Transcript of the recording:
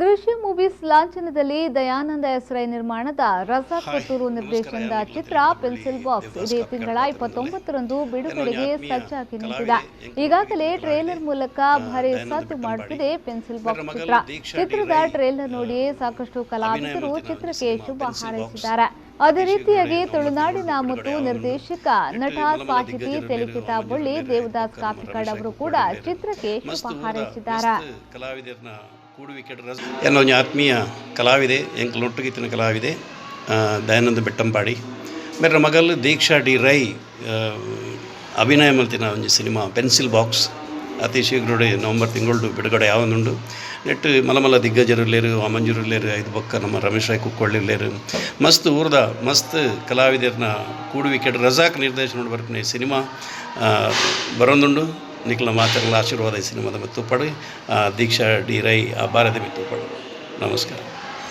ದೃಶ್ಯ movies ಲಾಂಛನದಲ್ಲಿ Dayananda S Rai ನಿರ್ಮಾಣದ ರಜಾಕ್ ಪುತ್ತೂರು ನಿರ್ದೇಶನದ ಚಿತ್ರ ಪೆನ್ಸಿಲ್ ಬಾಕ್ಸ್ ಇದೇ ತಿಂಗಳ 29ರಂದು ಬಿಡುಗಡೆಗೆ ಸಜ್ಜಾಗಿ ನಿಂತಿದೆ. ಈಗಾಗಲೇ ಟ್ರೇಲರ್ ಮೂಲಕ ಭಾರಿ ಸದ್ದು ಮಾಡುತ್ತಿದೆ ಪೆನ್ಸಿಲ್ ಬಾಕ್ಸ್ ಚಿತ್ರ. ಚಿತ್ರದ ಟ್ರೇಲರ್ ನೋಡಿ ಸಾಕಷ್ಟು ಕಲಾವಿದರು ಚಿತ್ರಕ್ಕೆ ಶುಭ ಹಾರೈಸಿದ್ದಾರೆ. ಅದೇ ರೀತಿಯಾಗಿ ತುಳುನಾಡಿನ ಮತ್ತು ನಿರ್ದೇಶಕ, ನಟ, ಸಾಹಿತಿ, ತೆಲಿಕಿತ ಬಳ್ಳಿ ದೇವದಾಸ್ ಕಾಪಿಕಾಡ್ ಅವರು ಕೂಡ ಚಿತ್ರಕ್ಕೆ ಶುಭ ಹಾರೈಸಿದ್ದಾರೆ. ಎನ್ನ ಒಂಜಿ ಆತ್ಮೀಯ ಕಲಾವಿದೆ ಎಂಕಲೊಟ್ಟುಗಿತ್ತಿನ ಕಲಾವಿದೆ ದಯಾನಂದ ಬೆಟ್ಟಂಪಾಡಿ ಮೇರೆ ಮಗಲು ದೀಕ್ಷಾ ಡಿ ರೈ ಅಭಿನಯ ಮಲ್ತಿನ ಒಂಜಿ ಸಿನಿಮಾ ಪೆನ್ಸಿಲ್ ಬಾಕ್ಸ್ ಅತಿ ಶೀಘ್ರಡೆ ನವಂಬರ್ ತಿಂಗಳು ಬಿಡುಗಡೆ ಆವೊಂದುಂಡು. ನೆಟ್ಟು ಮಲಮಲ ದಿಗ್ಗಜರುಲ್ಲೇರು, ಅಮಂಜುರುಲ್ಲೇರು, ಐದು ಬೊಕ್ಕ ನಮ್ಮ ರಮೇಶ್ ರಾಯ್ ಕುಕ್ಕೊಳ್ಳಿರ್ಲೇರು ಮಸ್ತ್ ಊರ್ದ ಮಸ್ತ್ ಕಲಾವಿದರನ್ನ ಕೂಡುವಿಕೆಡ್ ರಜಾಕ್ ನಿರ್ದೇಶನ ಬರ್ಪನೆ ಸಿನಿಮಾ ಬರೊಂದುಂಡು. ನಿಖಲ ಮಾತರಲ ಆಶೀರ್ವಾದ ಈ ಸಿನಿಮಾದ ಮಿತ್ತು ಪಡು ದೀಕ್ಷಾ ಡಿ ರೈ ಆ ಭಾರತ ಮಿತ್ತು ಪಡು. ನಮಸ್ಕಾರ.